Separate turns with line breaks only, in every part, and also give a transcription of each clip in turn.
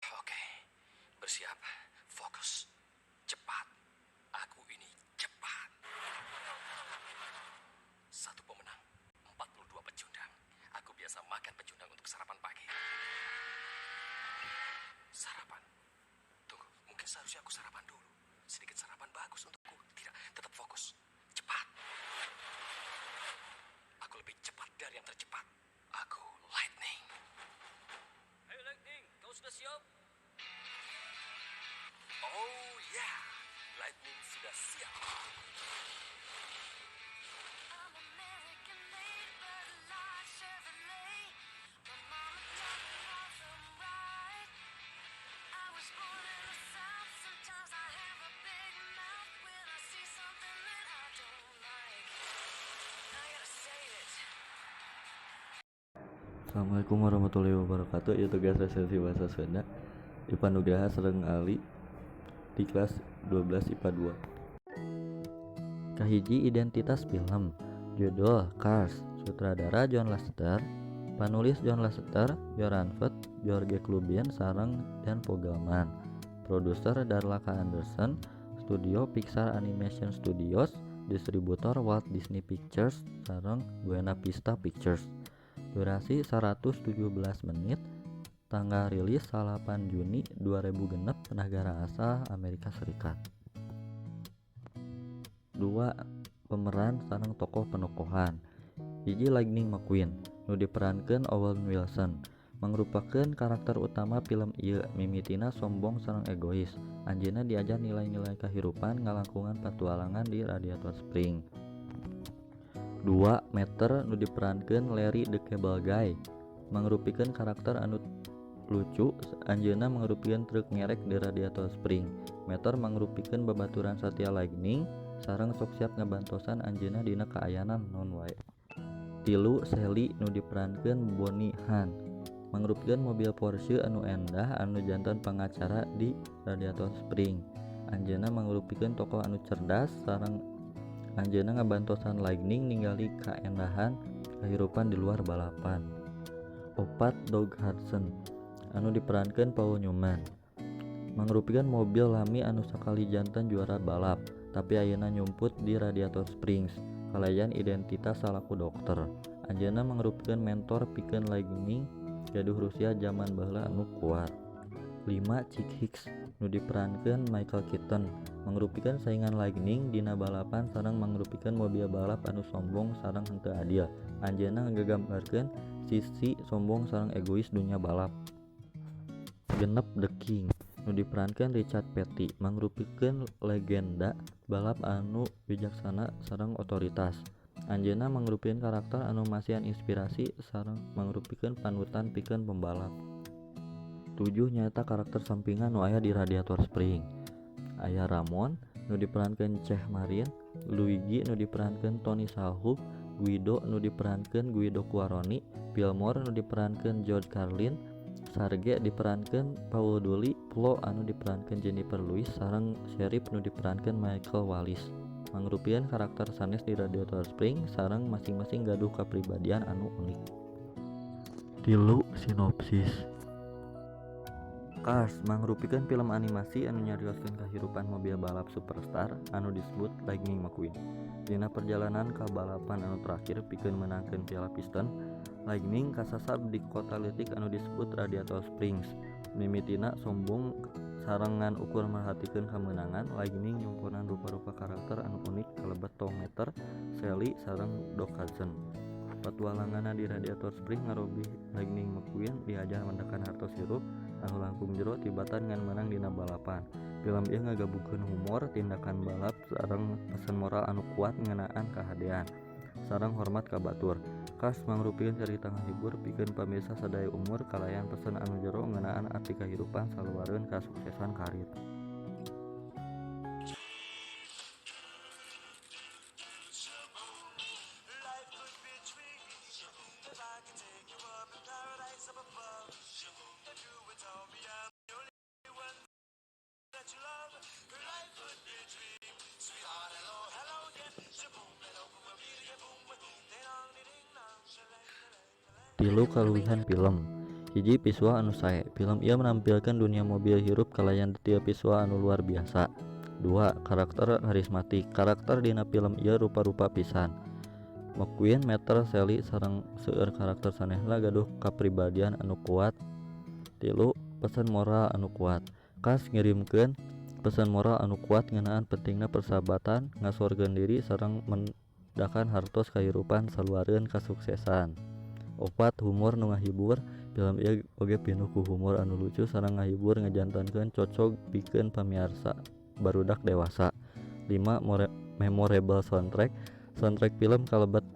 Oke, bersiap, fokus, cepat. Aku ini cepat. Satu pemenang, 42 pecundang. Aku biasa makan pecundang untuk sarapan pagi. Sarapan? Tunggu, mungkin seharusnya aku sarapan dulu. Sedikit sarapan bagus untukku. Tidak, tetap fokus. Cepat. Aku lebih cepat dari yang tercepat. Aku Lightning.
Ayo Lightning, kau sudah siap?
Oh ya, Lightning sudah siap.
Assalamualaikum warahmatullahi wabarakatuh. Ya tugas resensi bahasa Sunda Ipa Nugraha Sereng Ali di kelas 12 IPA 2. Kahiji identitas film. Judul Cars. Sutradara John Lasseter. Panulis John Lasseter, Joran Fett, George Klubian, sareng dan Fogelman. Produser Darla K. Anderson. Studio Pixar Animation Studios. Distributor Walt Disney Pictures sareng Buena Vista Pictures. Durasi 117 menit. Tanggal rilis 8 Juni 2006. Nagara asal Amerika Serikat. 2. Pemeran sareng tokoh penokohan. Hiji Lightning McQueen nu diperankeun Owen Wilson, mangrupakeun karakter utama film ieu. Mimitina sombong sareng egois. Anjeunna diajar nilai-nilai kahirupan ngalangkungan patualangan di Radiator Springs. 2. Meter nu diperankeun Larry the Cable Guy, mangrupikeun karakter anu lucu. Anjeunna mangrupikeun truk ngerek di Radiator Spring. Meter mangrupikeun babaturan Satya Lightning sareng sok siap ngabantosan anjeunna dina kaayanan non wae. 3. Sally nu diperankeun Bonnie Hunt, mangrupikeun mobil Porsche anu endah anu janten pangacara di Radiator Spring. Anjeunna mangrupikeun tokoh anu cerdas sareng anjeunna ngabantosan Lightning ningali kaendahan kahirupan di luar balapan. 4. Doug Hudson anu diperankeun Paul Newman, mangrupikeun mobil lami anu sakali janten juara balap tapi ayeuna nyumput di Radiator Springs kalayan identitas salaku dokter. Anjeunna mangrupikeun mentor pikeun Lightning gaduh Rusia zaman baheula anu kuat. 5. Chick Hicks nu diperankeun Michael Keaton, mangrupikeun saingan Lightning dina balapan sareng mangrupikeun mobil balap anu sombong sareng henteu adil. Anjeunna nggambarkeun sisi sombong sareng egois dunia balap. 6. The King nu diperankeun Richard Petty, mangrupikeun legenda balap anu bijaksana sareng otoritas. Anjeunna mangrupikeun karakter anu masihan inspirasi sareng mangrupikeun panutan pikeun pembalap. 7. Nyata karakter sampingan nu aya di Radiator Spring. Aya Ramon nu diperankeun Cheikh Marin, Luigi nu diperankeun Tony Shalhoub, Guido nu diperankeun Guido Quaroni, Fillmore nu diperankeun George Carlin, Sarge diperankeun Paul Dully, Flo anu diperankeun Jennifer Lewis sareng Sheriff nu diperankeun Michael Wallis. Mangrupikeun karakter sanes di Radiator Spring sareng masing-masing gaduh kapribadian anu unik. 3. Sinopsis. Cars mangrupikeun film animasi anu nyarioskeun kahirupan mobil balap superstar anu disebut Lightning McQueen. Dina perjalanan ka balapan anu terakhir pikeun menangkeun piala piston, Lightning kasasab di kota leutik anu disebut Radiator Springs. Mimitina sombong sareng ngan ukur merhatikeun kemenangan, Lightning nyumpurnan rupa-rupa karakter anu unik kalebet Tom Meter, Sally sareng Doc Hudson. Patualanganna di Radiator Springs ngarobih Lightning McQueen diajar mendekan hartos hirup anu langkung jero tibatan ngan menang dina balapan. Film ieu ngagabungkeun humor, tindakan balap sareng pesan moral anu kuat ngeunaan kahadean sareng hormat ka batur. Cars mangrupikeun carita ngahibur pikeun pamirsa sadaya umur kalayan pesan anu jero ngeunaan arti kahirupan saluareun kasuksesan karir. Tilu kaluwihan film. Hiji visual anu sae. Film ieu menampilkan dunia mobil hirup kalayan detail visual anu luar biasa. 2. Karakter karismatik. Karakter dina film ieu rupa-rupa pisan. McQueen, Meter, Sally sareng seueur karakter sanehna gaduh kapribadian anu kuat. 3. Pesan moral anu kuat. Cast ngirimkeun pesan moral anu kuat ngeunaan pentingna persahabatan, ngasorgeun diri sareng mendakan hartos kahirupan saluareun kasuksesan. 4. Humor nu ngahibur. Film ieu oge pinuh ku humor anu lucu sareng ngahibur ngajantankeun cocok pikeun pamiarsa barudak dewasa. 5. Memorable soundtrack. Soundtrack film kalebet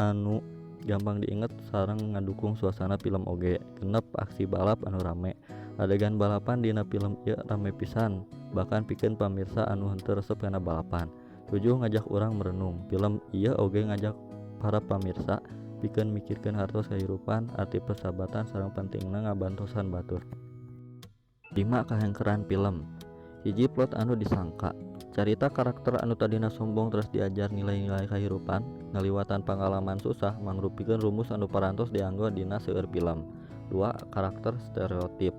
anu gampang diinget sareng ngadukung suasana film oge. 6. Aksi balap anu rame. Adegan balapan dina film ieu rame pisan, bahkan pikeun pamirsa anu henteu resep kana balapan. 7. Ngajak urang merenung. Film ieu oge ngajak para pamirsa pikeun mikirkeun hartos kahirupan, arti persahabatan sareng pentingna ngabantosan batur. 5. Kahengkeran film. Hiji plot anu disangka. Carita karakter anu tadina sombong terus diajar nilai-nilai kahirupan, ngaliwatan pangalaman susah mangrupikeun rumus anu parantos dianggo dina seueur film. 2. Karakter stereotip.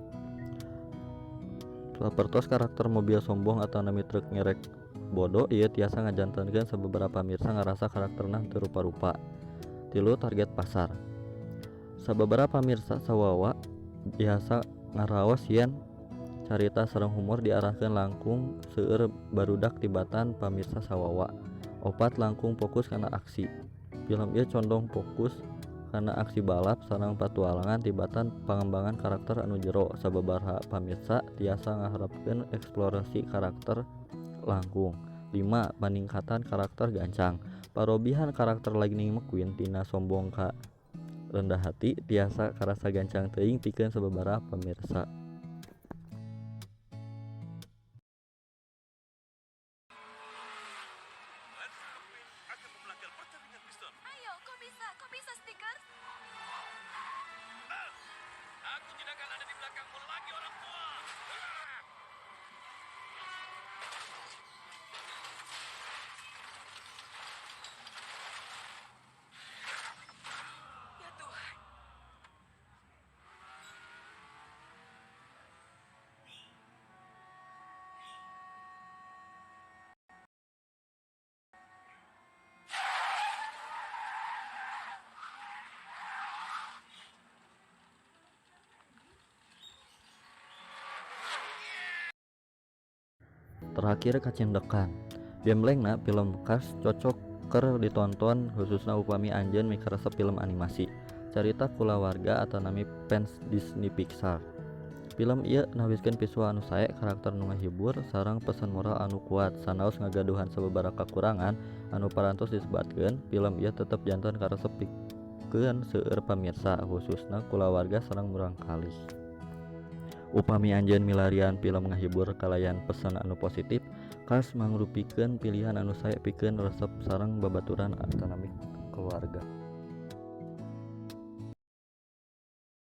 Sapertos karakter mobil sombong atau nami truk ngerek bodoh ieu tiasa ngajantankeun sababaraha pamirsa ngarasa karakterna teu rupa-rupa. 3. Target pasar. Sababaraha pamirsa sawawa biasa ngaraos yen carita sareng humor diarahkeun langkung seueur barudak tibatan pamirsa sawawa. 4. Langkung fokus kana aksi. Film ieu condong fokus kana aksi balap sareng patualangan tibatan pangembangan karakter anu jero. Sababaraha pamirsa tiasa ngaharepkeun eksplorasi karakter langkung. 5. Paningkatan karakter gancang. Parobihan karakter Lightning McQueen tina sombong ka rendah hati tiasa karasa gancang teuing pikeun sababaraha pamirsa.
Ayo, kok bisa? Kok bisa, Stickers?
Aku tidak akan ada di belakangmu lagi, orang tua.
Ya Tuhan.
Terakhir kacindekan. Bemblengna film Cars cocok keur ditonton khususna upami anjeun mikaresep film animasi. Carita kulawarga atau nami fans Disney Pixar. Film ieu nawiskeun visual anu sae, karakter nu ngahibur sareng pesan moral anu kuat. Sanaos ngagaduhan sababaraha kakurangan anu parantos disebatkeun, film ieu tetep janten karesep pikeun seueur pamirsa khususna kulawarga sareng murang kalih. Upami anjeun milarian film ngahibur kalayan pesan anu positif, Cars mangrupikeun pilihan anu sae pikeun resep sareng babaturan antarami keluarga.